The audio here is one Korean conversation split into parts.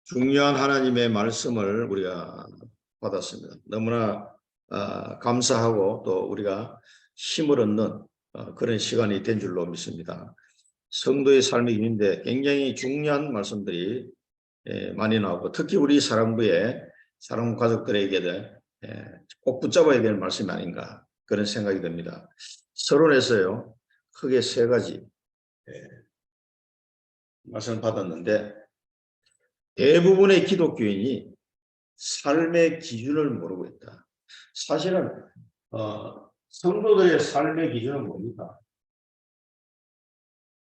중요한 하나님의 말씀을 우리가 받았습니다. 너무나 감사하고 또 우리가 힘을 얻는 그런 시간이 된 줄로 믿습니다. 성도의 삶의 길인데 굉장히 중요한 말씀들이 많이 나오고 특히 우리 사랑부의 사랑 가족들에게 꼭 붙잡아야 될 말씀이 아닌가 그런 생각이 듭니다. 서론에서요 크게 세 가지 말씀을 받았는데 대부분의 기독교인이 삶의 기준을 모르고 있다. 사실은 성도들의 삶의 기준은 뭡니까?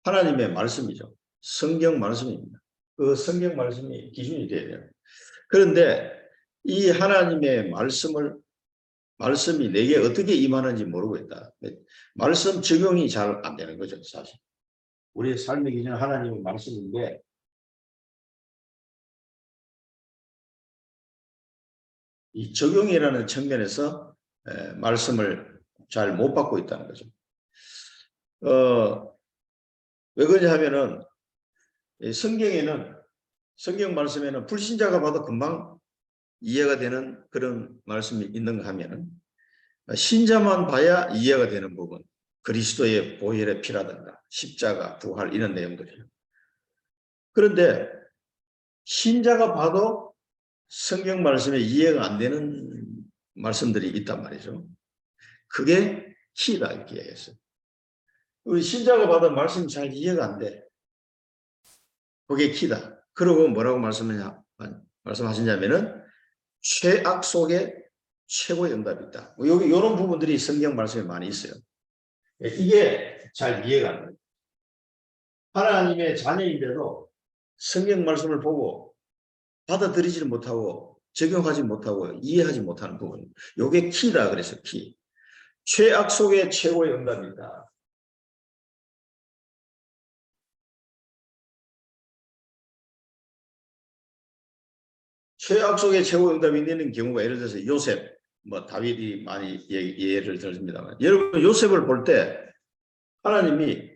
하나님의 말씀이죠. 성경 말씀입니다. 그 성경 말씀이 기준이 되어야 돼요. 그런데 이 하나님의 말씀이 내게 어떻게 임하는지 모르고 있다. 말씀 적용이 잘 안 되는 거죠, 사실. 우리의 삶의 기준은 하나님의 말씀인데 이 적용이라는 측면에서 말씀을 잘 못 받고 있다는 거죠. 왜 그러냐 하면은 성경 말씀에는 불신자가 봐도 금방 이해가 되는 그런 말씀이 있는가 하면은 신자만 봐야 이해가 되는 부분, 그리스도의 보혈의 피라든가 십자가, 부활 이런 내용들이에요. 그런데 신자가 봐도 성경 말씀에 이해가 안 되는 말씀들이 있단 말이죠. 그게 키다 이렇게 얘기했어요. 우리 신자가 받은 말씀이 잘 이해가 안 돼. 그게 키다. 그러고 뭐라고 말씀하시냐면은 최악 속에 최고의 응답이 있다. 여기 이런 부분들이 성경 말씀에 많이 있어요. 이게 잘 이해가 안 돼요. 하나님의 자녀인데도 성경 말씀을 보고 받아들이지 못하고 적용하지 못하고 이해하지 못하는 부분. 이게 키다 그래서 키. 최악 속에 최고의 응답이다. 최악 속에 최고의 응답이 있는 경우가 예를 들어서 요셉, 다윗이 많이 예를 들었습니다만 여러분 요셉을 볼 때 하나님이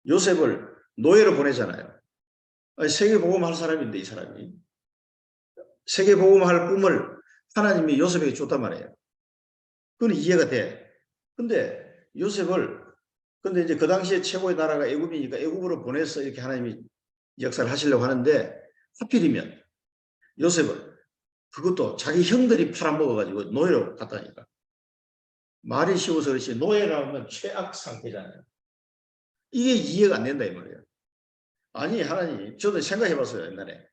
요셉을 노예로 보내잖아요. 세계복음할 사람인데 이 사람이 세계복음할 꿈을 하나님이 요셉에게 줬단 말이에요. 그건 이해가 돼. 근데 이제 그 당시에 최고의 나라가 애굽이니까 애굽으로 보내서 이렇게 하나님이 역사를 하시려고 하는데 하필이면 요셉을 그것도 자기 형들이 팔아먹어가지고 노예로 갔다니까. 말이 쉬워서 그렇지 노예라면 최악 상태잖아요. 이게 이해가 안 된다 이 말이에요. 아니 하나님 저도 생각해봤어요 옛날에.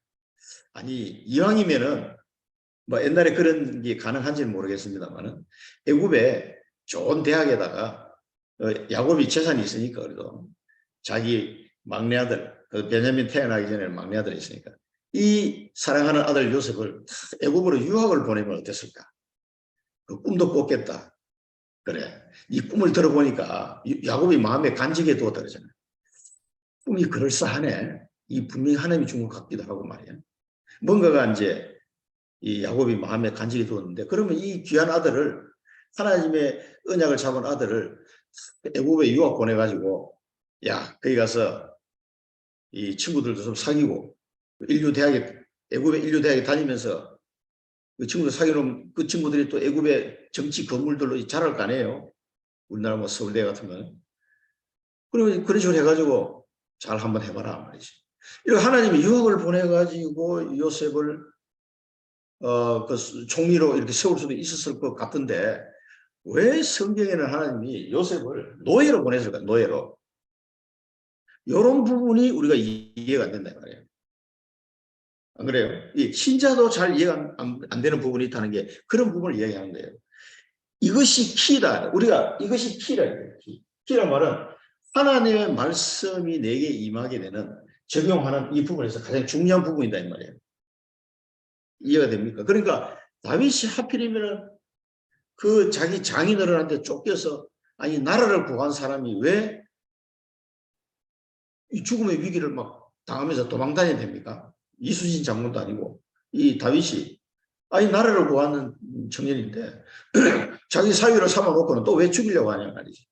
아니 이왕이면은 옛날에 그런 게 가능한지는 모르겠습니다만은 애굽에 좋은 대학에다가 야곱이 재산이 있으니까 그래도 자기 막내 아들 그 베냐민 태어나기 전에 막내 아들이 있으니까 이 사랑하는 아들 요셉을 애굽으로 유학을 보내면 어땠을까? 그 꿈도 꿨겠다. 그래. 이 꿈을 들어보니까 야곱이 마음에 간직해 두었다 그러잖아요. 꿈이 그럴싸하네. 이 분명히 하나님이 준 것 같기도 하고 말이야. 뭔가가 이제 이 야곱이 마음에 간직해 두었는데 그러면 이 귀한 아들을 하나님의 언약을 잡은 아들을 애굽에 유학 보내가지고 야 거기 가서 이 친구들도 좀 사귀고 애굽의 인류 대학에 다니면서 그 친구들 사귀는 그 친구들이 또 애굽의 정치 건물들로 자랄 거 아니에요. 우리나라 서울대 같은 거는. 그러면 그런 식으로 해가지고 잘 한번 해봐라 말이지. 이렇게 하나님이 유학을 보내가지고 요셉을 그 총리로 이렇게 세울 수도 있었을 것 같은데 왜 성경에는 하나님이 요셉을 노예로 보냈을까? 노예로. 이런 부분이 우리가 이해가 안 된다 말이에요. 안 그래요? 이 신자도 잘 이해가 안 되는 부분이 있다는 게 그런 부분을 이야기하는 거예요. 이것이 키다. 우리가 이것이 키라. 키란 말은 하나님의 말씀이 내게 임하게 되는 적용하는 이 부분에서 가장 중요한 부분이다 이 말이에요. 이해가 됩니까? 그러니까 다윗이 하필이면 그 자기 장인어른한테 쫓겨서 아니 나라를 구한 사람이 왜 이 죽음의 위기를 막 당하면서 도망다녀야 됩니까? 이수진 장군도 아니고 이 다윗이 아니 나라를 구하는 청년인데 자기 사위를 삼아놓고는 또 왜 죽이려고 하냐 말이지.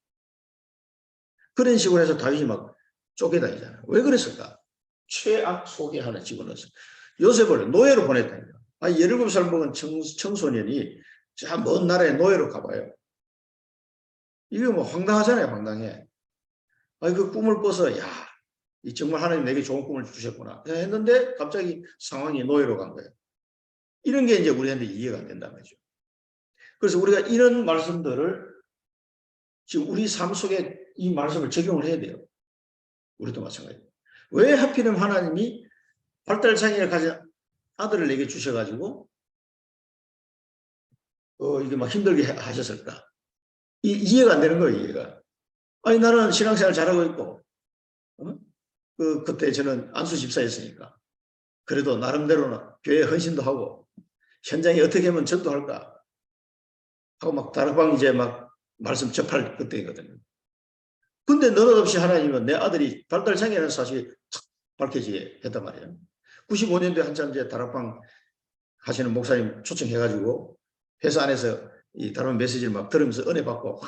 그런 식으로 해서 다윗이 막 쫓겨다니잖아요. 왜 그랬을까? 최악 속에 하나 집어넣었어. 요셉을 노예로 보냈다니까. 아니 17살 먹은 청소년이 저 먼 나라에 노예로 가봐요. 이게 뭐 황당하잖아요. 황당해. 아니 그 꿈을 꿔서 야, 이 정말 하나님 내게 좋은 꿈을 주셨구나 했는데 갑자기 상황이 노예로 간 거예요. 이런 게 이제 우리한테 이해가 안 된다는 거죠. 그래서 우리가 이런 말씀들을 지금 우리 삶 속에 이 말씀을 적용을 해야 돼요. 우리도 마찬가지예요. 왜 하필이면 하나님이 발달장애를 가진 아들을 내게 주셔가지고 이게 막 힘들게 하셨을까? 이해가 안 되는 거예요. 이해가. 아니 나는 신앙생활 잘하고 있고 그때 저는 안수 집사였으니까 그래도 나름대로는 교회 헌신도 하고 현장에 어떻게 하면 전도할까 하고 막 다락방 이제 막 말씀 접할 그때거든요. 근데 느닷없이 하나님은 내 아들이 발달장애라는 사실이 탁 밝혀지게 했단 말이에요. 95년도에 한참 이제 다락방 하시는 목사님 초청해가지고 회사 안에서 이 다락방 메시지를 막 들으면서 은혜 받고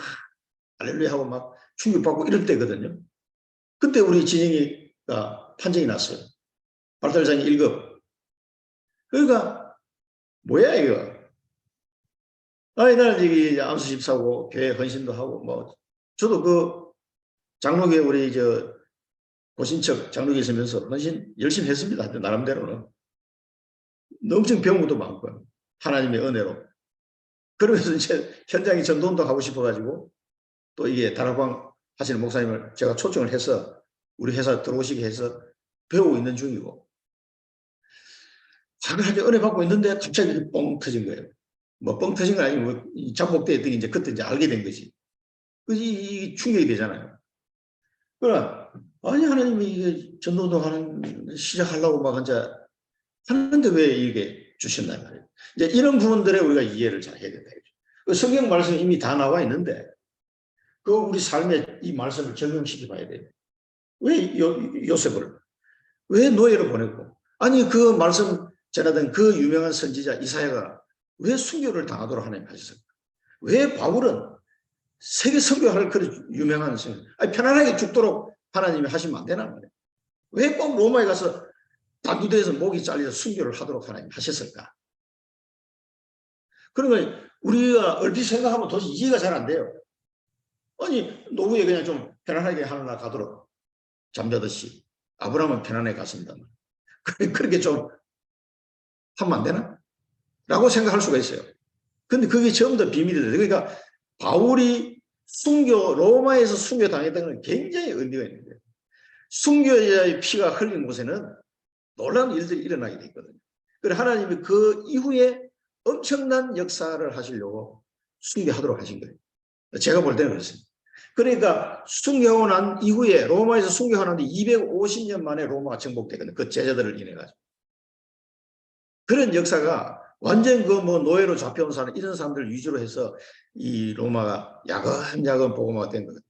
할렐루야 하고 막 충격받고 이럴 때거든요. 그때 우리 진영이가 판정이 났어요. 발달장애 1급. 그러니까 뭐야 이거. 아니 나는 여기 안수 집사고 교회 헌신도 하고 뭐 저도 그 장로교회 우리 저 고신척 장로교회 있으면서 헌신 열심히 했습니다. 나름대로는. 엄청 배운 것도 많고요. 하나님의 은혜로. 그러면서 이제 현장에 전도운동 하고 싶어가지고 또 이게 다락방 하시는 목사님을 제가 초청을 해서 우리 회사 들어오시게 해서 배우고 있는 중이고 자그하게 은혜 받고 있는데 갑자기 뻥 터진 거예요. 뭐 뻥 터진 건 아니고 뭐 잠복돼 있더니 이제 그때 이제 알게 된 거지. 이게 충격이 되잖아요. 그러나 아니 하나님이 이게 전도운동 하는 시작하려고 막 이제 하는데 왜 이게 주셨나 말이에요. 이제 이런 부분들에 우리가 이해를 잘 해야 된다. 성경 말씀이 이미 다 나와 있는데 그 우리 삶에 이 말씀을 적용시켜 봐야 돼요. 왜 요셉을 왜 노예로 보냈고 아니 그 말씀 전하던 그 유명한 선지자 이사야가 왜 순교를 당하도록 하나님 하셨을까? 왜 바울은 세계 선교할 그런 유명한 선교 아니 편안하게 죽도록 하나님이 하시면 안 되나 말이에요. 왜 꼭 로마에 가서 단두대에서 목이 잘려서 순교를 하도록 하나님 하셨을까? 그러면 우리가 얼핏 생각하면 도저히 이해가 잘 안 돼요. 아니 노후에 그냥 좀 편안하게 하늘나라 가도록 잠자듯이 아브라함은 편안하게 갔습니다. 그렇게 좀 하면 안 되나? 라고 생각할 수가 있어요. 근데 그게 전부 다 비밀이 돼요. 그러니까 바울이 로마에서 순교 당했던 건 굉장히 의미가 있는 거예요. 순교자의 피가 흘린 곳에는 놀라운 일들이 일어나게 돼 있거든요. 그래서 하나님이 그 이후에 엄청난 역사를 하시려고 순교하도록 하신 거예요. 제가 볼 때는 그렇습니다. 그러니까 순교하고 난 이후에 로마에서 순교하고 난 뒤 250년 만에 로마가 정복되거든요. 그 제자들을 인해 가지고. 그런 역사가 완전 그 뭐 노예로 잡혀온 사람 이런 사람들 위주로 해서 이 로마가 야금야금 복음화가 된 거거든요.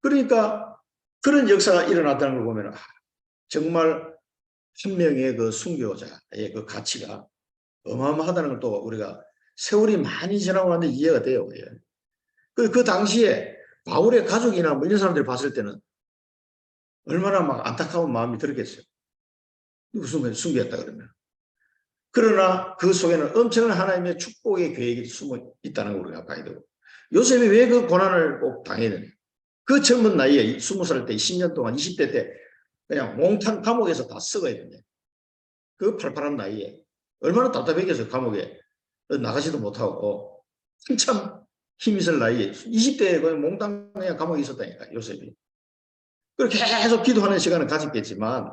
그러니까 그런 역사가 일어났다는 걸 보면 정말 한 명의 그 순교자의 그 가치가 어마어마하다는 걸 또 우리가 세월이 많이 지나고 나는데 이해가 돼요. 그 당시에 바울의 가족이나 뭐 이런 사람들이 봤을 때는 얼마나 막 안타까운 마음이 들었겠어요. 무슨 순교했다 그러면. 그러나 그 속에는 엄청난 하나님의 축복의 계획이 숨어 있다는 걸 우리가 봐야 되고 요셉이 왜 그 고난을 꼭 당해야 되냐. 그 젊은 나이에 20살 때 10년 동안 20대 때 그냥 몽탄 감옥에서 다 썩어야 되냐. 그 팔팔한 나이에 얼마나 답답했겠어요. 감옥에 나가지도 못하고 한참 힘이 있을 나이에 20대에 그냥 몽땅 그냥 감옥에 있었다니까 요셉이. 그렇게 계속 기도하는 시간을 가졌겠지만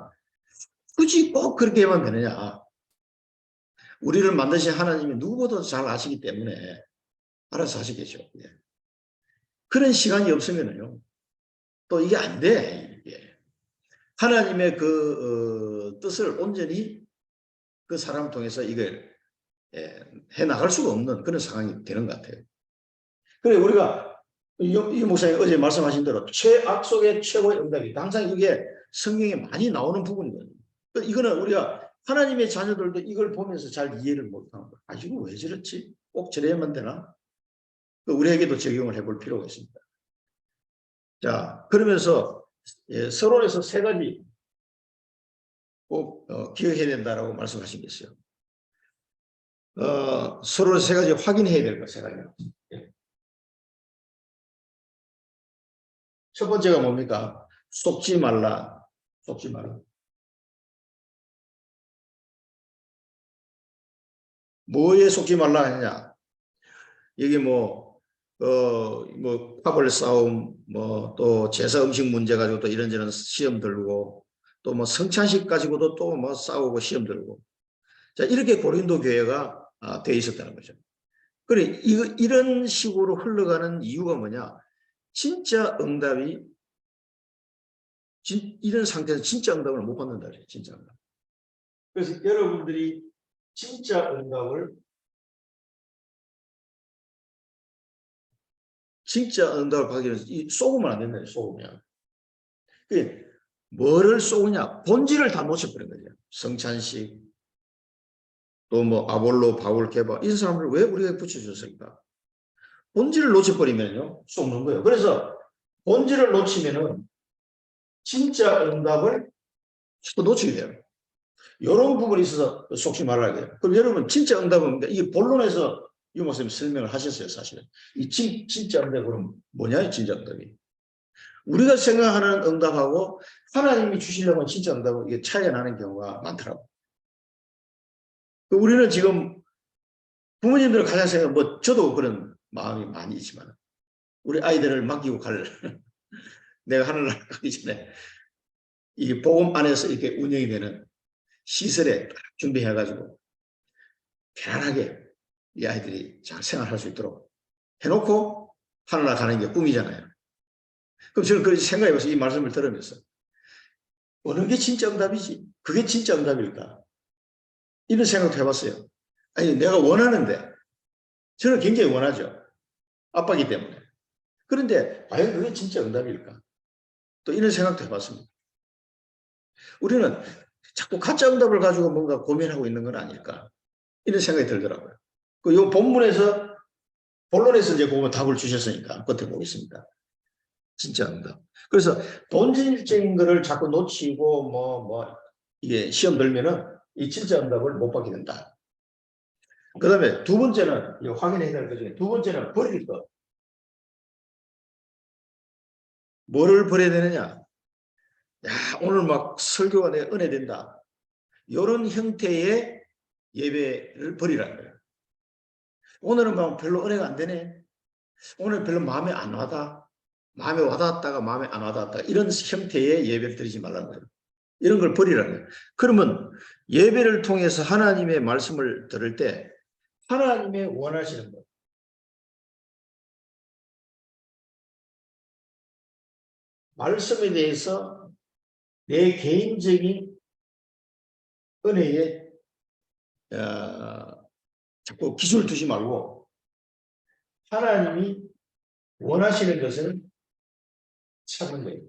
굳이 꼭 그렇게만 되느냐. 우리를 만드신 하나님이 누구보다도 잘 아시기 때문에 알아서 하시겠죠. 그런 시간이 없으면요. 또 이게 안 돼. 이게. 하나님의 그 뜻을 온전히 그 사람을 통해서 이걸 해나갈 수가 없는 그런 상황이 되는 것 같아요. 그래 우리가 이 목사님 어제 말씀하신 대로 최악 속의 최고의 응답이 항상 이게 성경에 많이 나오는 부분이거든요. 이거는 우리가 하나님의 자녀들도 이걸 보면서 잘 이해를 못하는 거예요. 아 이거 왜 저렇지? 꼭 저래야만 되나? 우리에게도 적용을 해볼 필요가 있습니다. 자 그러면서 서론에서 세 가지 꼭 기억해야 된다라고 말씀하신 게 있어요. 서로 세 가지 확인해야 될 것, 세 가지. 첫 번째가 뭡니까? 속지 말라. 속지 말라. 뭐에 속지 말라 하느냐? 여기 파벌 싸움, 또 제사 음식 문제 가지고 또 이런저런 시험 들고, 또 성찬식 가지고도 또 싸우고 시험 들고. 자, 이렇게 고린도 교회가 돼 있었다는 거죠. 그래, 이런 식으로 흘러가는 이유가 뭐냐? 진짜 응답이, 이런 상태에서 진짜 응답을 못 받는다. 진짜 응답. 그래서 여러분들이 진짜 응답을 받기 위해서 쏘으면 안 된다. 쏘으면. 뭐를 쏘냐? 본질을 다 놓쳐버린 거죠. 성찬식, 또 아볼로, 바울, 게바, 이 사람들 왜 우리가 붙여줬을까? 본질을 놓쳐버리면요, 쏘는 거예요. 그래서 본질을 놓치면은 진짜 응답을 또 놓치게 돼요. 이런 부분이 있어서 속지 말라고 해요. 그럼 여러분, 진짜 응답은 이게 본론에서 유 목사님 설명을 하셨어요, 사실은. 이 진짜 응답이 그럼 뭐냐, 진짜 응답이. 우리가 생각하는 응답하고 하나님이 주시려고 하는 진짜 응답은 이게 차이가 나는 경우가 많더라고요. 우리는 지금 부모님들 가장 생각, 저도 그런 마음이 많이 있지만, 우리 아이들을 맡기고 내가 하늘나라 가기 전에, 이게 복음 안에서 이렇게 운영이 되는 시설에 준비해가지고, 편안하게 이 아이들이 잘 생활할 수 있도록 해놓고 하늘나라 가는 게 꿈이잖아요. 그럼 저는 그렇게 생각해봐서 이 말씀을 들으면서, 어느 게 진짜 응답이지? 그게 진짜 응답일까? 이런 생각도 해봤어요. 아니, 내가 원하는데, 저는 굉장히 원하죠. 아빠기 때문에. 그런데 과연 그게 진짜 응답일까? 또 이런 생각도 해봤습니다. 우리는 자꾸 가짜 응답을 가지고 뭔가 고민하고 있는 건 아닐까? 이런 생각이 들더라고요. 이 본론에서 이제 그거 답을 주셨으니까 끝에 보겠습니다. 진짜 응답. 그래서 본질적인 거를 자꾸 놓치고 이게 시험 들면은 이 진짜 응답을 못 받게 된다. 그 다음에 두 번째는, 확인해야 될 것 중에 두 번째는 버릴 것. 뭐를 버려야 되느냐? 야, 오늘 설교가 내 은혜 된다. 이런 형태의 예배를 버리라는 거예요. 오늘은 별로 은혜가 안 되네. 오늘 별로 마음에 안 와다. 마음에 와닿았다가 마음에 안 와닿았다. 이런 형태의 예배를 드리지 말라는 거예요. 이런 걸 버리라는 거예요. 그러면 예배를 통해서 하나님의 말씀을 들을 때 하나님의 원하시는 것. 말씀에 대해서 내 개인적인 은혜에 자꾸 기준을 두지 말고 하나님이 원하시는 것을 찾는 거예요.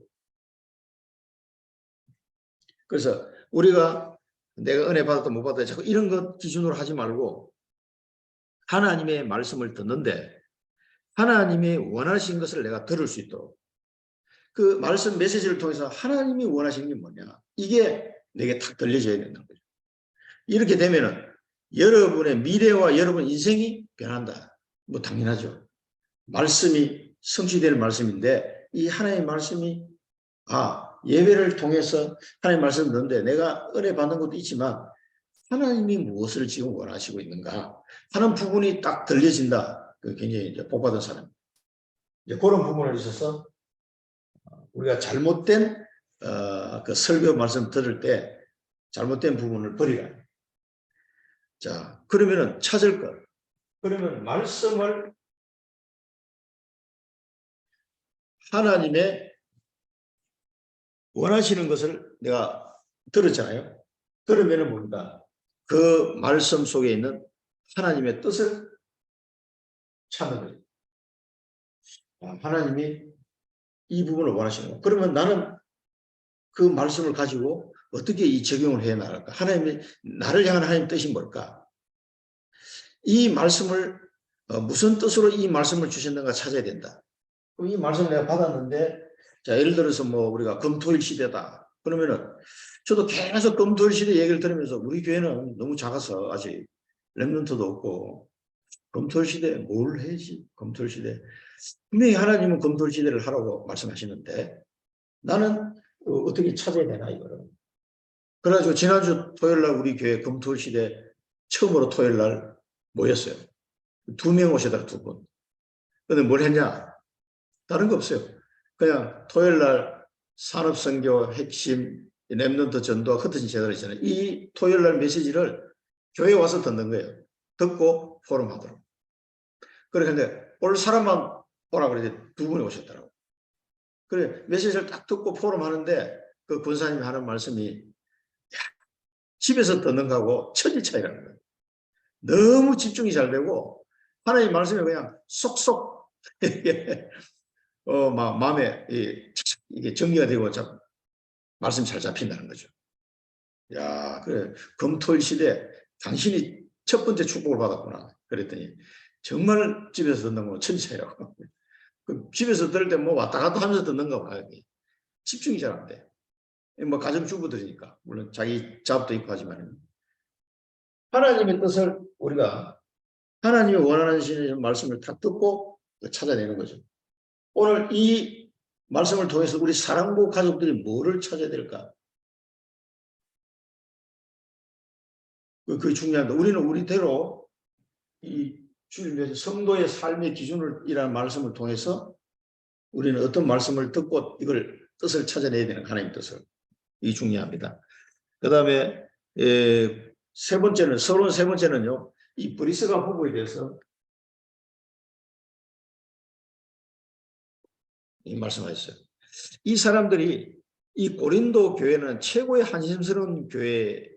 그래서 우리가 내가 은혜 받았다 못 받았다 자꾸 이런 것 기준으로 하지 말고 하나님의 말씀을 듣는데 하나님이 원하시는 것을 내가 들을 수 있도록 그 말씀 메시지를 통해서 하나님이 원하시는 게 뭐냐 이게 내게 딱 들려져야 된다는 거죠. 이렇게 되면은 여러분의 미래와 여러분 인생이 변한다. 당연하죠. 말씀이 성취되는 말씀인데 이 하나님의 말씀이 예배를 통해서 하나님의 말씀을 듣는데 내가 은혜 받는 것도 있지만 하나님이 무엇을 지금 원하시고 있는가 하는 부분이 딱 들려진다. 굉장히 이제 복받은 사람. 이제 그런 부분에 있어서 우리가 잘못된 그 설교 말씀 들을 때 잘못된 부분을 버리라. 자, 그러면은 찾을 것. 그러면 말씀을 하나님의 원하시는 것을 내가 들었잖아요. 그러면은 뭡니까? 그 말씀 속에 있는 하나님의 뜻을 찾는 거예요. 하나님이 이 부분을 원하시는 거예요. 그러면 나는 그 말씀을 가지고 어떻게 이 적용을 해 나갈까? 하나님이 나를 향한 하나님의 뜻이 뭘까? 이 말씀을 무슨 뜻으로 이 말씀을 주셨는가 찾아야 된다. 그럼 이 말씀을 내가 받았는데 자 예를 들어서 우리가 금토일 시대다. 그러면은 저도 계속 검토 시대 얘기를 들으면서 우리 교회는 너무 작아서 아직 렘넌트도 없고 검토 시대 뭘 해야지 검토 시대 분명히 하나님은 검토 시대를 하라고 말씀하시는데 나는 어떻게 찾아야 되나 이거를. 그래가지고 지난주 토요일 날 우리 교회 검토 시대 처음으로 토요일 날 모였어요. 2명 오시더라 2분. 근데 뭘 했냐? 다른 거 없어요. 그냥 토요일 날 산업선교 핵심 렘넌트 전도와 흩어진 제자들 있잖아요. 이 토요일 날 메시지를 교회에 와서 듣는 거예요. 듣고 포럼하도록. 그런데 올 사람만 오라 그랬더니 2분이 오셨더라고요. 그래 메시지를 딱 듣고 포럼하는데 그 권사님이 하는 말씀이 집에서 듣는 거하고 천지 차이라는 거예요. 너무 집중이 잘 되고 하나님 말씀이 그냥 쏙쏙 막 마음에 이게 정리가 되고 말씀 잘 잡힌다는 거죠. 야, 그래 금토일 시대 당신이 첫 번째 축복을 받았구나. 그랬더니 정말 집에서 듣는 건 천지 차이라고. 집에서 들을 때 뭐 왔다 갔다 하면서 듣는가 봐요. 집중이 잘 안 돼. 뭐 가정주부들이니까 물론 자기 잡도 있고 하지만 하나님의 뜻을 우리가 하나님이 원하는 신의 말씀을 다 듣고 찾아내는 거죠. 오늘 이 말씀을 통해서 우리 사랑부 가족들이 뭐를 찾아야 될까? 그게 중요합니다. 우리는 우리대로 이 주일 성도의 삶의 기준이라는 말씀을 통해서 우리는 어떤 말씀을 듣고 이걸 뜻을 찾아내야 되는 하나님 뜻을. 이게 중요합니다. 그 다음에 세 번째는 서론 세 번째는요. 이 브리스가 부부에 대해서 이 말씀하셨어요. 이 사람들이 이 고린도 교회는 최고의 한심스러운 교회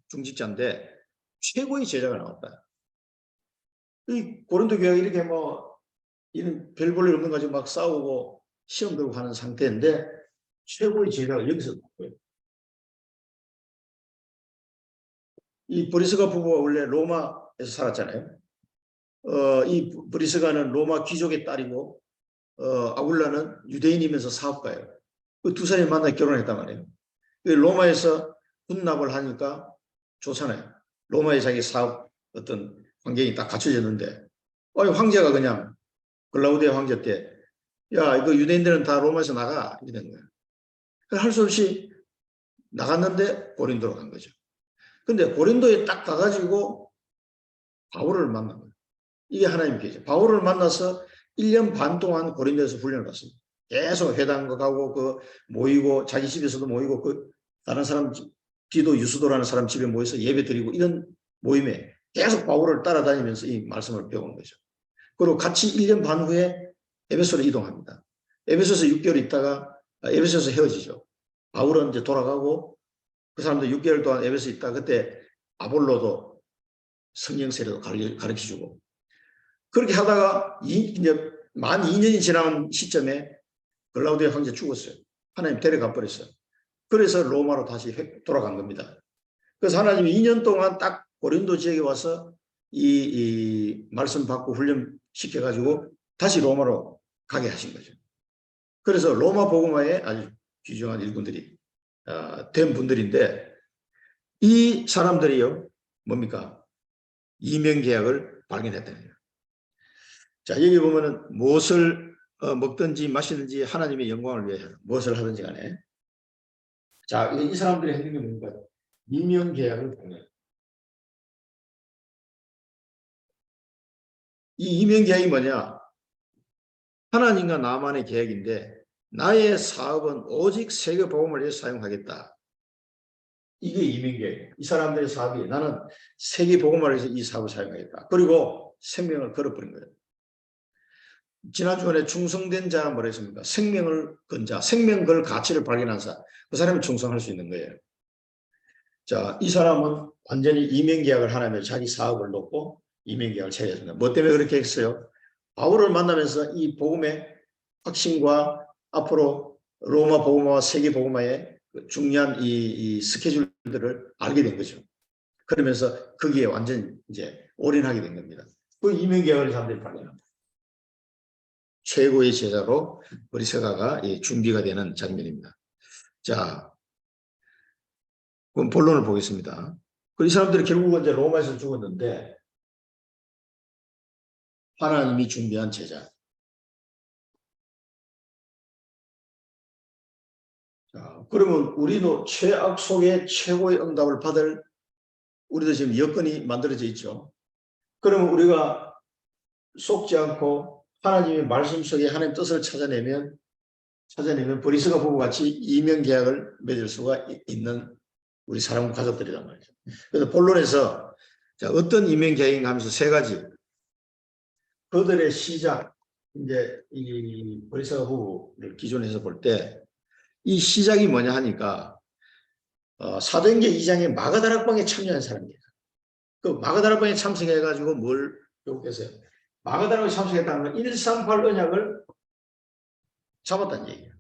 중직자인데 최고의 제자가 나왔다. 이 고린도 교회가 이렇게 뭐 이런 별 볼 일 없는 가지고 막 싸우고 시험 들고 하는 상태인데 최고의 제자가 여기서 나왔고요. 이 브리스가 부부가 원래 로마에서 살았잖아요. 이 브리스가는 로마 귀족의 딸이고 아굴라는 유대인이면서 사업가예요. 그 두 사람이 만나 결혼했단 말이에요. 로마에서 군납을 하니까 좋잖아요. 로마에 자기 사업 어떤 환경이 딱 갖춰졌는데 황제가 그냥 글라우디아 황제 때 야 이거 유대인들은 다 로마에서 나가 이렇게 된 거예요. 할 수 없이 나갔는데 고린도로 간 거죠. 근데 고린도에 딱 가가지고 바울을 만난 거예요. 이게 하나님 계시죠. 바울을 만나서 1년 반 동안 고린도에서 훈련을 받습니다. 계속 회당가 가고 그 모이고 자기 집에서도 모이고 그 다른 사람 디도 유수도라는 사람 집에 모여서 예배 드리고 이런 모임에 계속 바울을 따라다니면서 이 말씀을 배우는 거죠. 그리고 같이 1년 반 후에 에베소로 이동합니다. 에베소에서 6개월 있다가 에베소에서 헤어지죠. 바울은 이제 돌아가고 그 사람도 6개월 동안 에베소에 있다 그때 아볼로도 성령 세례도 가르쳐주고 그렇게 하다가 이제 만 2년이 지난 시점에 글라우디아 황제 죽었어요. 하나님 데려가 버렸어요. 그래서 로마로 다시 돌아간 겁니다. 그래서 하나님이 2년 동안 딱 고린도 지역에 와서 이 말씀 받고 훈련시켜가지고 다시 로마로 가게 하신 거죠. 그래서 로마 복음화에 아주 귀중한 일꾼들이 된 분들인데 이 사람들이요 뭡니까? 이명계약을 발견했다는 거예요. 자 여기 보면은 무엇을 먹든지 마시든지 하나님의 영광을 위해 무엇을 하든지 간에 자 이 사람들이 했는 게 뭡니까? 이명계약을 발견해요. 이 이명계약이 뭐냐? 하나님과 나만의 계약인데 나의 사업은 오직 세계 복음을 위해 사용하겠다. 이게 이명계약이에요. 이 사람들의 사업이 나는 세계 복음을 위해서 이 사업을 사용하겠다. 그리고 생명을 걸어버린 거예요. 지난주에 충성된 자는 뭐라 했습니까? 생명을 건 자, 생명 걸 가치를 발견한 자, 그 사람이 충성할 수 있는 거예요. 자, 이 사람은 완전히 이명계약을 하나며 자기 사업을 놓고 이명계약을 체결했습니다. 뭐 때문에 그렇게 했어요? 바울을 만나면서 이 복음의 확신과 앞으로 로마 복음화와 세계 복음화의 중요한 이 스케줄들을 알게 된 거죠. 그러면서 거기에 완전 이제 올인하게 된 겁니다. 그 이명계약을 사람들이 발견합니다. 최고의 제자로 브리스가가 준비가 되는 장면입니다. 자, 그럼 본론을 보겠습니다. 이 사람들이 결국은 이제 로마에서 죽었는데 하나님이 준비한 제자. 자, 그러면 우리도 최악 속에 최고의 응답을 받을 우리도 지금 여건이 만들어져 있죠. 그러면 우리가 속지 않고 하나님의 말씀 속에 하나님 뜻을 찾아내면 브리스가 부부같이 이명계약을 맺을 수가 있는 우리 사람 가족들이란 말이죠. 그래서 본론에서 자, 어떤 이명계약인가 하면서 세 가지 그들의 시작, 이제 이 브리스가 부부를 기준해서 볼 때 이 시작이 뭐냐 하니까 사도행전 2장에 마가다락방에 참여한 사람이에요. 그 마가다락방에 참석해가지고 뭘 배우겠어요? 마가다락방에 참석했다는 건 138 언약을 잡았다는 얘기예요.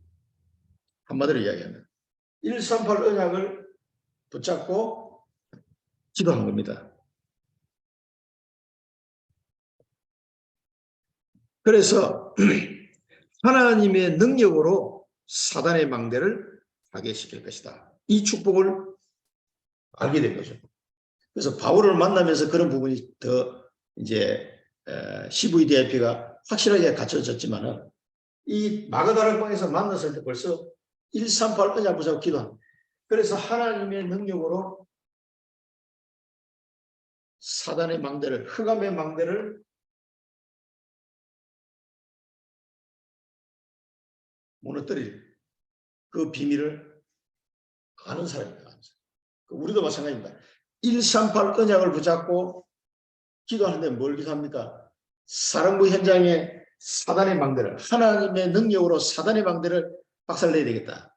한마디로 이야기하면 138 언약을 붙잡고 기도한 겁니다. 그래서 하나님의 능력으로 사단의 망대를 파괴시킬 것이다. 이 축복을 알게 된 거죠. 그래서 바울을 만나면서 그런 부분이 더 이제 CVDIP가 확실하게 갖춰졌지만은 이 마가다락방에서 만났을 때 벌써 138 언약 붙잡고 기도합니다. 그래서 하나님의 능력으로 사단의 망대를, 흑암의 망대를 무너뜨릴 그 비밀을 아는 사람입니다. 우리도 마찬가지입니다. 138 언약을 붙잡고 기도하는데 뭘 기도합니까? 사랑부 현장에 사단의 망대를, 하나님의 능력으로 사단의 망대를 박살내야 되겠다.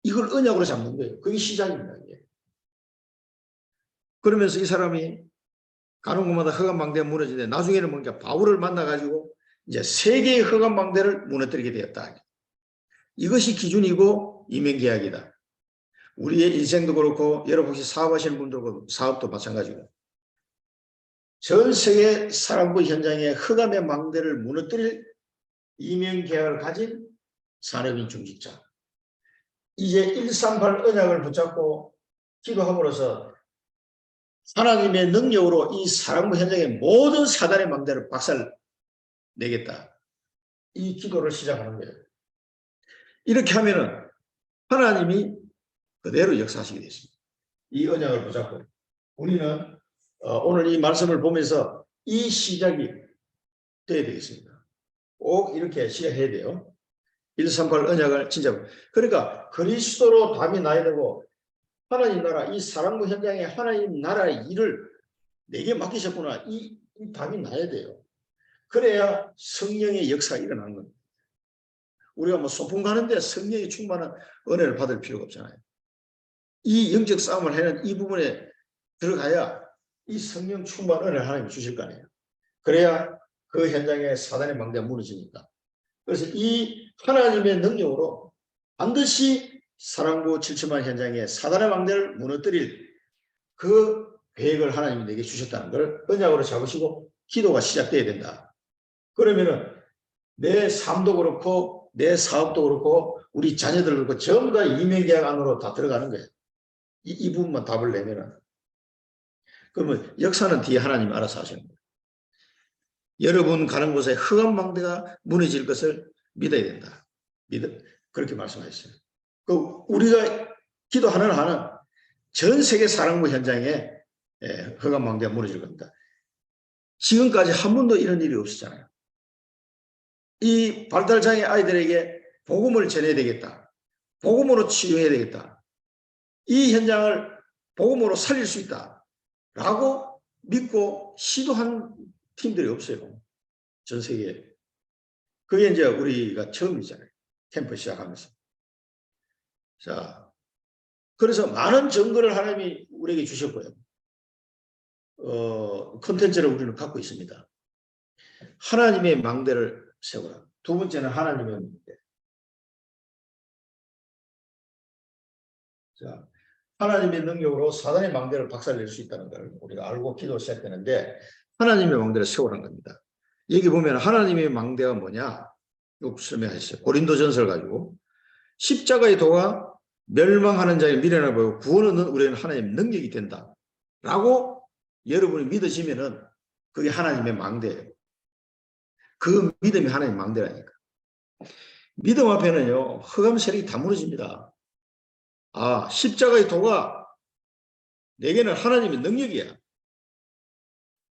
이걸 언약으로 잡는 거예요. 그게 시작입니다. 이게. 그러면서 이 사람이 가는 곳마다 흑암 망대가 무너지는데 나중에는 뭔가 바울을 만나가지고 이제 세계의 흑암 망대를 무너뜨리게 되었다. 이것이 기준이고 이명계약이다. 우리의 인생도 그렇고 여러분 혹시 사업하시는 분들도 사업도 마찬가지고 전 세계 사랑부 현장에 흑암의 망대를 무너뜨릴 이명계약을 가진 산업인 중직자. 이제 138 언약을 붙잡고 기도함으로써 하나님의 능력으로 이 사랑부 현장의 모든 사단의 망대를 박살내겠다. 이 기도를 시작하는 거예요. 이렇게 하면은 하나님이 그대로 역사하시게 됐습니다. 이 언약을 붙잡고 우리는 오늘 이 말씀을 보면서 이 시작이 돼야 되겠습니다. 꼭 이렇게 시작해야 돼요. 138 언약을 진짜 그러니까 그리스도로 답이 나야 되고 하나님 나라 이 사랑부 현장에 하나님 나라의 일을 내게 맡기셨구나 이 답이 나야 돼요. 그래야 성령의 역사가 일어나는 겁니다. 우리가 뭐 소풍 가는데 성령이 충만한 은혜를 받을 필요가 없잖아요. 이 영적 싸움을 하는 이 부분에 들어가야 이 성령 충만 은혜를 하나님이 주실 거 아니에요. 그래야 그 현장에 사단의 망대가 무너지니까. 그래서 이 하나님의 능력으로 반드시 사랑부 7천만 현장에 사단의 망대를 무너뜨릴 그 계획을 하나님이 내게 주셨다는 걸 언약으로 잡으시고 기도가 시작돼야 된다. 그러면은 내 삶도 그렇고 내 사업도 그렇고 우리 자녀들 그렇고 전부 다 이명계약 안으로 다 들어가는 거예요. 이 부분만 답을 내면은 그러면 역사는 뒤에 하나님이 알아서 하시는 거예요. 여러분 가는 곳에 흑암 망대가 무너질 것을 믿어야 된다. 그렇게 말씀하셨어요. 우리가 기도하는 한은 전 세계 사랑부 현장에 흑암 망대가 무너질 겁니다. 지금까지 한 번도 이런 일이 없었잖아요. 이 발달장애 아이들에게 복음을 전해야 되겠다. 복음으로 치유해야 되겠다. 이 현장을 복음으로 살릴 수 있다. 라고 믿고 시도한 팀들이 없어요. 전 세계에. 그게 이제 우리가 처음이잖아요. 캠프 시작하면서. 자, 그래서 많은 증거를 하나님이 우리에게 주셨고요. 콘텐츠를 우리는 갖고 있습니다. 하나님의 망대를 세우라. 두 번째는 하나님의 망대. 자, 하나님의 능력으로 사단의 망대를 박살낼 수 있다는 걸 우리가 알고 기도 시작되는데 하나님의 망대를 세우라는 겁니다. 여기 보면 하나님의 망대가 뭐냐? 이거 설명하셨어요. 고린도전서를 가지고 십자가의 도가 멸망하는 자의 미련을 보고 구원은 우리는 하나님의 능력이 된다. 라고 여러분이 믿으시면은 그게 하나님의 망대예요. 그 믿음이 하나님의 망대라니까. 믿음 앞에는요, 흑암 세력이 다 무너집니다. 아, 십자가의 도가 내게는 하나님의 능력이야.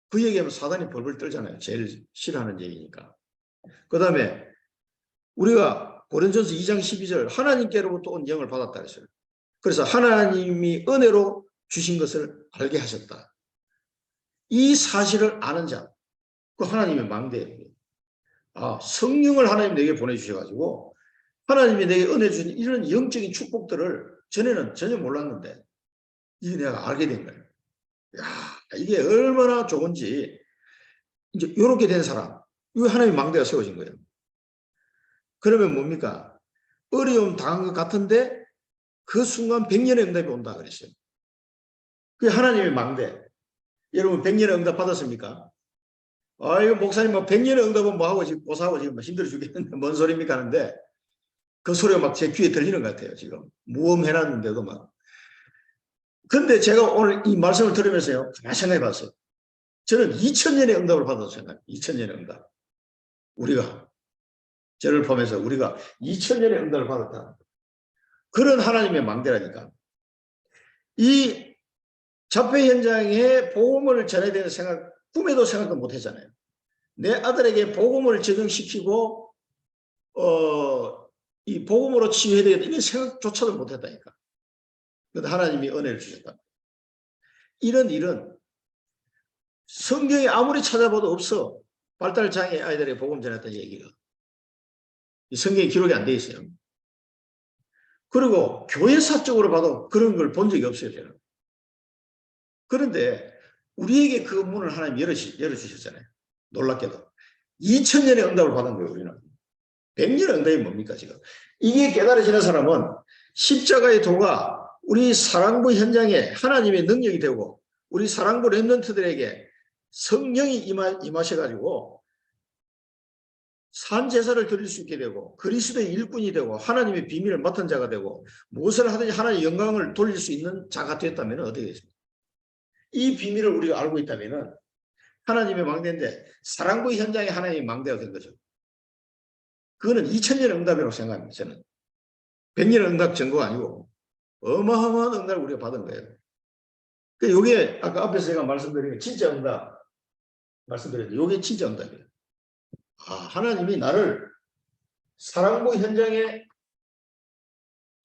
그 얘기하면 사단이 벌벌 떨잖아요. 제일 싫어하는 얘기니까. 그 다음에 우리가 고린도전서 2장 12절 하나님께로부터 온 영을 받았다 그랬어요. 그래서 하나님이 은혜로 주신 것을 알게 하셨다. 이 사실을 아는 자, 그 하나님의 망대예요. 아, 성령을 하나님 내게 보내주셔가지고 하나님이 내게 은혜 주신 이런 영적인 축복들을 전에는 전혀 몰랐는데 이게 내가 알게 된 거예요. 야, 이게 얼마나 좋은지 이제 이렇게 된 사람, 이거 하나님의 망대가 세워진 거예요. 그러면 뭡니까? 어려움 당한 것 같은데 그 순간 100년의 응답이 온다 그랬어요. 그게 하나님의 망대. 여러분 100년의 응답 받았습니까? 아, 이거 목사님 뭐 100년의 응답은 뭐 하고 지금 고사하고 지금 힘들어 죽겠는데 뭔 소리입니까 하는데 그 소리가 막 제 귀에 들리는 것 같아요. 지금 무엄 해놨는데도 막. 근데 제가 오늘 이 말씀을 들으면서요, 가만히 생각해 봤어요. 저는 2000년의 응답을 받았어요. 2000년의 응답. 우리가 저를 포함해서 우리가 2000년의 응답을 받았다. 그런 하나님의 망대라니까. 이 잡회 현장에 복음을 전해야 되는 생각, 꿈에도 생각도 못 했잖아요. 내 아들에게 복음을 적용시키고 이 복음으로 치유해야 되겠다. 이런 생각조차도 못 했다니까. 그런데 하나님이 은혜를 주셨다. 이런 일은 성경에 아무리 찾아봐도 없어. 발달장애 아이들에게 복음 전했다는 얘기가. 성경에 기록이 안 돼 있어요. 그리고 교회사적으로 봐도 그런 걸 본 적이 없어요. 저는. 그런데 우리에게 그 문을 하나님 열어주셨잖아요. 놀랍게도. 2000년의 응답을 받은 거예요. 우리는. 100년의 응답이 뭡니까 지금. 이게 깨달아지는 사람은 십자가의 도가 우리 사랑부 현장에 하나님의 능력이 되고 우리 사랑부 렘넌트들에게 성령이 임하셔가지고 산제사를 드릴 수 있게 되고 그리스도의 일꾼이 되고 하나님의 비밀을 맡은 자가 되고 무엇을 하든지 하나님의 영광을 돌릴 수 있는 자가 됐다면 어떻게 되겠습니까? 이 비밀을 우리가 알고 있다면 하나님의 망대인데 사랑부 현장에 하나님의 망대가 된 거죠. 그거는 2000년의 응답이라고 생각합니다. 저는. 100년의 응답 정도가 아니고 어마어마한 응답을 우리가 받은 거예요. 이게 아까 앞에서 제가 말씀드린 진짜 응답 말씀드렸는데 이게 진짜 응답이에요. 아, 하나님이 나를 사랑부 현장에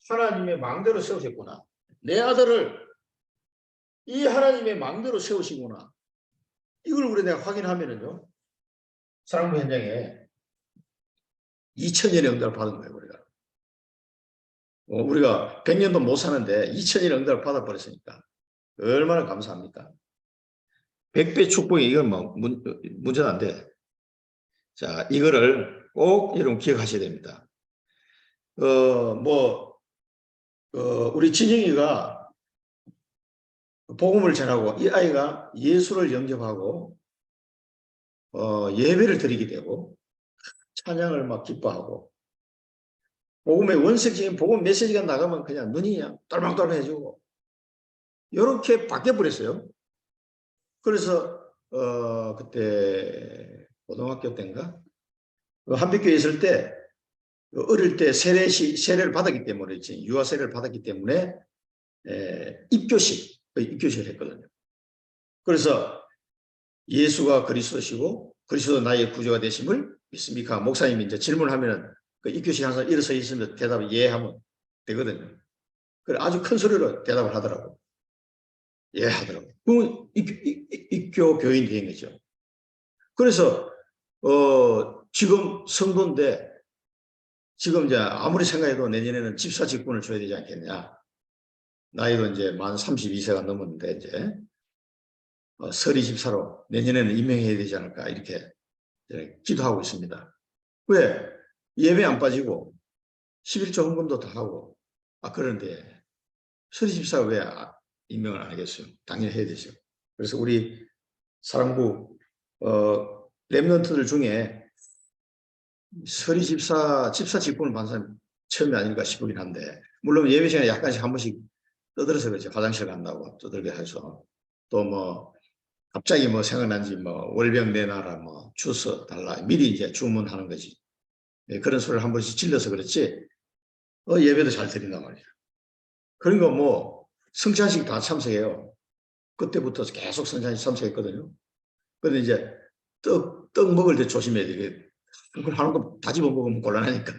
하나님의 망대로 세우셨구나. 내 아들을 이 하나님의 망대로 세우시구나. 이걸 우리 내가 확인하면은요. 사랑부 현장에 2000년의 응답을 받은 거예요. 우리가 100년도 못 사는데 2000년의 응답을 받아버렸으니까 얼마나 감사합니까? 100배 축복이 이건 뭐 문제는 안 돼. 자, 이거를 꼭 여러분 기억하셔야 됩니다. 우리 진영이가 복음을 전하고 이 아이가 예수를 영접하고 예배를 드리게 되고 찬양을 막 기뻐하고 복음의 원색적인 복음 메시지가 나가면 그냥 눈이 그냥 떨망떨망해지고 이렇게 바뀌어버렸어요. 그래서 그때 고등학교 때인가 한빛교에 있을 때 어릴 때 세례를 받았기 때문에 유아 세례를 받았기 때문에 입교식을 했거든요. 그래서 예수가 그리스도시고 그리스도 나의 구주가 되심을 믿습니까? 목사님이 이제 질문하면은 그 입교식 항상 일어서 있으면 대답을 예 하면 되거든요. 그래 아주 큰 소리로 대답을 하더라고. 예 하더라고. 그럼 입교 교인이 된 거죠. 그래서 지금 성도인데 지금 이제 아무리 생각해도 내년에는 집사 직분을 줘야 되지 않겠냐. 나이도 이제 만 32세가 넘었는데 이제 서리 집사로 내년에는 임명해야 되지 않을까 이렇게 기도하고 있습니다. 왜? 예배 안 빠지고 11조 헌금도 다 하고 그런데 서리 집사가 왜 임명을 안 하겠어요? 당연히 해야 되죠. 그래서 우리 사랑부 렘넌트들 중에 서리 집사 직분을 받은 사람이 처음이 아닐까 싶긴 한데 물론 예배 시간에 약간씩 한 번씩 떠들어서 그렇죠. 화장실 간다고 떠들게 해서 또 뭐 갑자기 뭐 생각난지 뭐 월병 내놔라 뭐 주서 달라 미리 이제 주문하는 거지. 예, 그런 소리를 한 번씩 질러서 그렇지. 예배도 잘 드린단 말이야. 그러니까 뭐 성찬식 다 참석해요. 그때부터 계속 성찬식 참석했거든요. 근데 이제 떡 먹을 때 조심해야 돼. 이게 그걸 하는 거 다 집어 먹으면 곤란하니까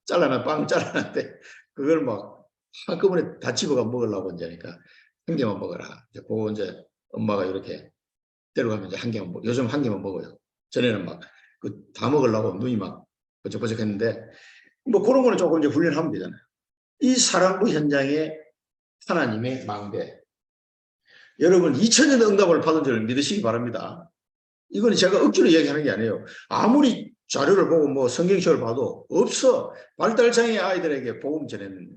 잘라놔 빵 잘라놨대. 그걸 막 한꺼번에 다 집어가 먹으려고 이제 하니까 한 개만 먹어라. 이제 그거 이제 엄마가 이렇게 데려가면 이제 한 개만 먹. 요즘 한 개만 먹어요. 전에는 막 그 다 먹으려고 눈이 막 번쩍번쩍했는데 뭐 그런 거는 조금 이제 훈련하면 되잖아요. 이 사랑부 현장에 하나님의 망대. 여러분 2000년 응답을 받은 줄 믿으시기 바랍니다. 이건 제가 억지로 이야기하는 게 아니에요. 아무리 자료를 보고 뭐 성경책을 봐도 없어. 발달장애 아이들에게 복음 전하는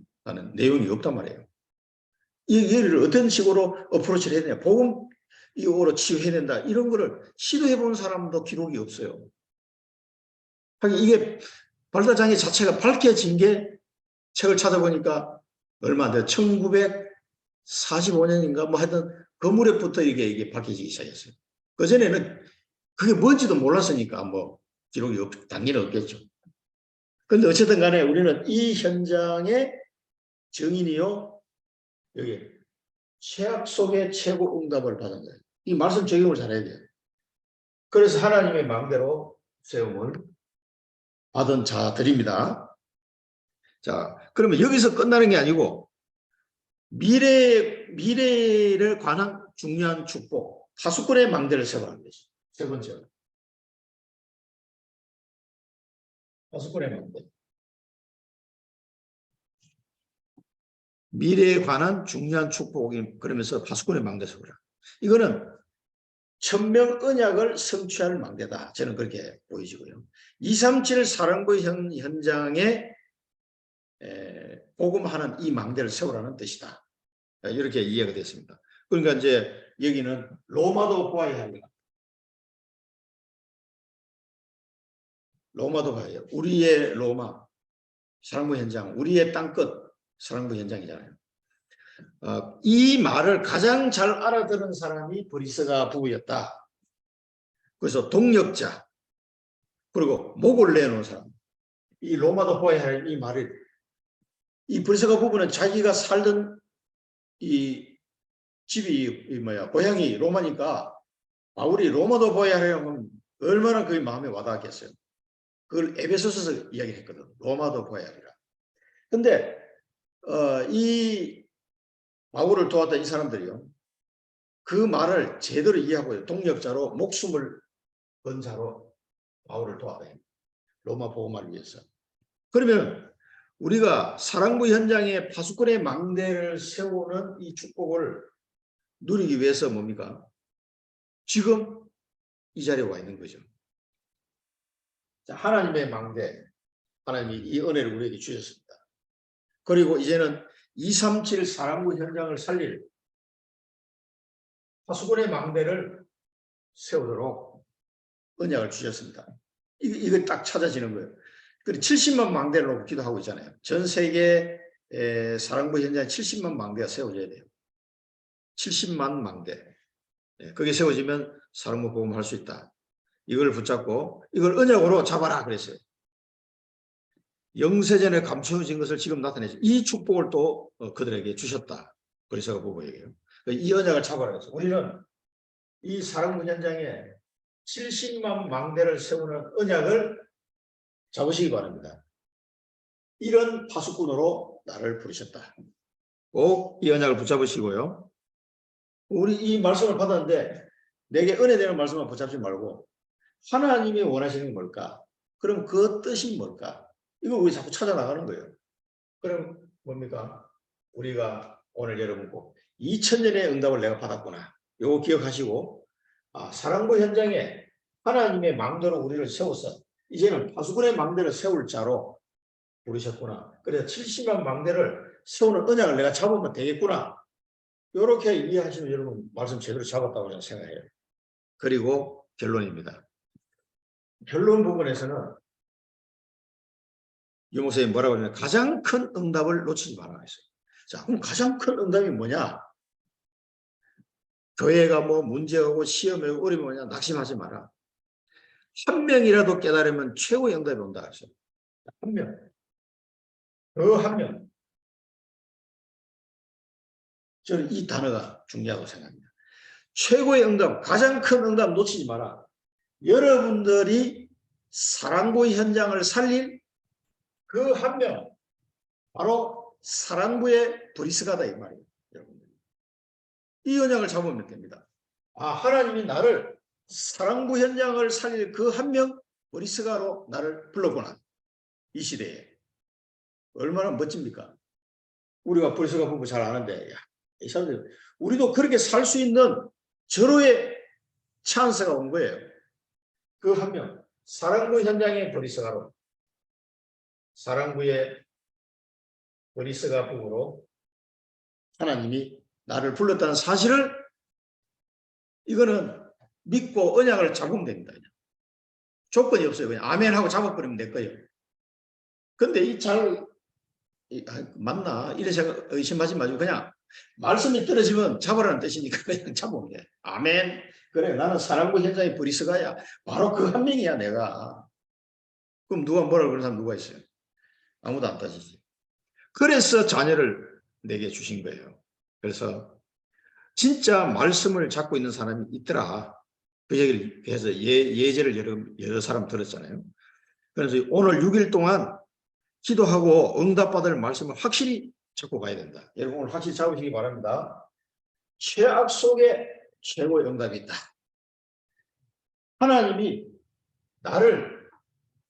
내용이 없단 말이에요. 이 예를 어떤 식으로 어프로치를 해야 되냐. 복음 이거로 치유해야 된다. 이런 거를 시도해 본 사람도 기록이 없어요. 하긴 이게 발달장애 자체가 밝혀진 게 책을 찾아보니까 얼마 안 돼. 1945년인가 뭐 하여튼 그 무렵부터 이게 밝혀지기 시작했어요. 그전에는 그게 뭔지도 몰랐으니까 뭐 기록이 당연히 없겠죠. 그런데 어쨌든 간에 우리는 이 현장의 증인이요. 여기 최악 속의 최고 응답을 받은 거예요. 이 말씀 적용을 잘해야 돼요. 그래서 하나님의 마음대로 세움을 받은 자들입니다. 자, 그러면 여기서 끝나는 게 아니고 미래를 관한 중요한 축복, 파수꾼의 망대를 세워라는 거죠. 세 번째로. 파수꾼의 망대. 미래에 관한 중요한 축복이 그러면서 파수꾼의 망대 세워라. 이거는 천명 언약을 성취할 망대다. 저는 그렇게 보이지고요. 237 사랑부 현장에 복음하는 이 망대를 세우라는 뜻이다. 이렇게 이해가 됐습니다. 그러니까 이제 여기는 로마도 보아야 합니다. 로마도 봐야 해요. 우리의 로마, 사랑부 현장, 우리의 땅끝, 사랑부 현장이잖아요. 이 말을 가장 잘 알아들은 사람이 브리스가 부부였다. 그래서 동력자, 그리고 목을 내놓은 사람. 이 로마도 보아야 할 이 말을, 이 브리스가 부부는 자기가 살던 이 집이 고향이 로마니까 바울이 로마도 보아야 하려면 얼마나 그의 마음에 와닿았겠어요. 그걸 에베소서에서 이야기했거든. 로마도 보아야 하리라. 근데 이 바울을 도왔던 이 사람들이요. 그 말을 제대로 이해하고 동력자로 목숨을 건 자로 바울을 도왔다. 로마 복음화를 위해서. 그러면 우리가 사랑부 현장에 파수꾼의 망대를 세우는 이 축복을 누리기 위해서 뭡니까? 지금 이 자리에 와 있는 거죠. 자, 하나님의 망대, 하나님이 이 은혜를 우리에게 주셨습니다. 그리고 이제는 237 사랑부 현장을 살릴 파수꾼의 망대를 세우도록 언약을 주셨습니다. 이거 딱 찾아지는 거예요. 그리고 70만 망대를 놓고 기도하고 있잖아요. 전 세계 사랑부 현장에 70만 망대가 세워져야 돼요. 70만 망대. 그게 세워지면 사랑부 복음할 수 있다. 이걸 붙잡고 이걸 언약으로 잡아라 그랬어요. 영세전에 감추어진 것을 지금 나타내죠. 이 축복을 또 그들에게 주셨다. 그래서 보고얘기해요. 이 언약을 잡아라 그랬어요. 우리는 이 사랑부 현장에 70만 망대를 세우는 언약을 잡으시기 바랍니다. 이런 파수꾼으로 나를 부르셨다. 꼭 이 언약을 붙잡으시고요. 우리 이 말씀을 받았는데 내게 은혜되는 말씀만 붙잡지 말고 하나님이 원하시는 게 뭘까? 그럼 그 뜻이 뭘까? 이거 우리 자꾸 찾아나가는 거예요. 그럼 뭡니까? 우리가 오늘 여러분 꼭 2000년의 응답을 내가 받았구나. 이거 기억하시고 사랑부 현장에 하나님의 망대로 우리를 세워서 이제는 파수꾼의 망대를 세울 자로 부르셨구나. 그래서 70만 망대를 세우는 언약을 내가 잡으면 되겠구나. 이렇게 이해하시면 여러분 말씀 제대로 잡았다고 저는 생각해요. 그리고 결론입니다. 결론 부분에서는 유 목사님이 뭐라고 하냐면 가장 큰 응답을 놓치지 말아라 했어요. 자, 그럼 가장 큰 응답이 뭐냐? 교회가 뭐 문제가 오고 시험이 오고 어려움이 뭐냐? 낙심하지 마라. 한 명이라도 깨달으면 최고의 응답이 온다 했어요. 한 명. 그 한 명. 저는 이 단어가 중요하다고 생각합니다. 최고의 응답, 가장 큰 응답 놓치지 마라. 여러분들이 사랑부 현장을 살릴 그 한 명, 바로 사랑부의 브리스가다 이 말이에요. 여러분들. 이 언약을 잡으면 됩니다. 아, 하나님이 나를 사랑부 현장을 살릴 그 한 명, 브리스가로 나를 불렀구나. 이 시대에. 얼마나 멋집니까? 우리가 브리스가 부부 잘 아는데, 야, 이 사람들, 우리도 그렇게 살 수 있는 절호의 찬스가 온 거예요. 그 한 명, 사랑부 현장의 브리스가로, 사랑부의 브리스가 부부로 하나님이 나를 불렀다는 사실을 이거는 믿고 언약을 잡으면 됩니다. 그냥. 조건이 없어요. 그냥 아멘하고 잡아버리면 될 거예요. 근데 맞나? 이런 생각 의심하지 마시고 그냥 말씀이 떨어지면 잡으라는 뜻이니까 그냥 잡으면 돼. 아멘. 그래, 나는 사랑부 현장의 브리스가야. 바로 그 한 명이야, 내가. 그럼 누가 뭐라고 그러는 사람 누가 있어요? 아무도 안 따지지. 그래서 자녀를 내게 주신 거예요. 그래서 진짜 말씀을 잡고 있는 사람이 있더라. 그 얘기를 해서 예제를 여러 사람 들었잖아요. 그래서 오늘 6일 동안 기도하고 응답받을 말씀을 확실히 잡고 가야 된다. 여러분 오늘 확실히 잡으시기 바랍니다. 최악 속에 최고의 응답이 있다. 하나님이 나를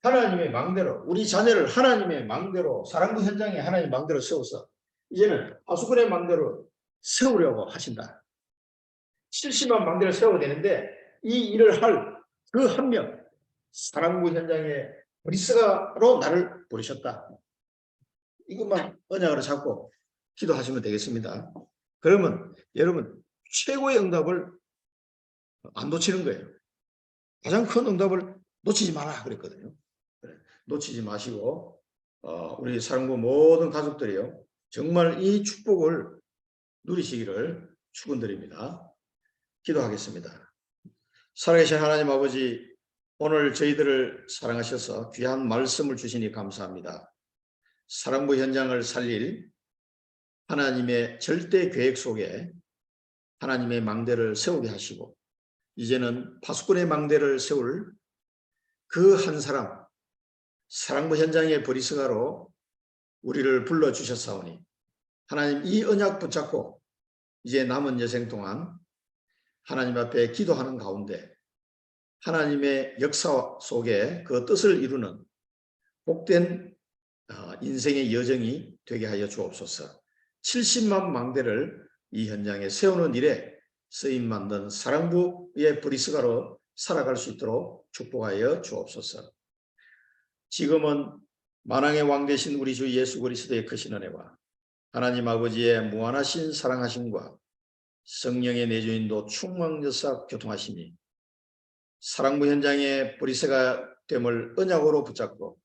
하나님의 망대로, 우리 자녀를 하나님의 망대로, 사랑부 현장에 하나님의 망대로 세워서 이제는 하수근의 망대로 세우려고 하신다. 70만 망대를 세워야 되는데 이 일을 할 그 한 명, 사랑부 현장에 브리스가로 나를 부르셨다. 이것만 언약으로 잡고 기도하시면 되겠습니다. 그러면 여러분 최고의 응답을 안 놓치는 거예요. 가장 큰 응답을 놓치지 마라 그랬거든요. 그래, 놓치지 마시고 우리 사랑부 모든 가족들이요. 정말 이 축복을 누리시기를 축원드립니다. 기도하겠습니다. 살아계신 하나님 아버지, 오늘 저희들을 사랑하셔서 귀한 말씀을 주시니 감사합니다. 사랑부 현장을 살릴 하나님의 절대 계획 속에 하나님의 망대를 세우게 하시고 이제는 파수꾼의 망대를 세울 그 한 사람, 사랑부 현장의 브리스가로 우리를 불러주셨사오니 하나님 이 언약 붙잡고 이제 남은 여생 동안 하나님 앞에 기도하는 가운데 하나님의 역사 속에 그 뜻을 이루는 복된 인생의 여정이 되게 하여 주옵소서. 70만 망대를 이 현장에 세우는 일에 쓰임받는 사랑부의 브리스가로 살아갈 수 있도록 축복하여 주옵소서. 지금은 만왕의 왕 되신 우리 주 예수 그리스도의 크신 은혜와 하나님 아버지의 무한하신 사랑하심과 성령의 내주인도 충만여사 교통하시니 사랑부 현장의 브리스가 됨을 언약으로 붙잡고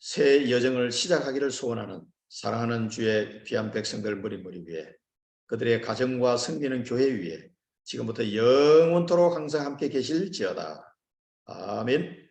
새 여정을 시작하기를 소원하는 사랑하는 주의 귀한 백성들 머리머리 위에 그들의 가정과 섬기는 교회 위에 지금부터 영원토록 항상 함께 계실지어다. 아멘.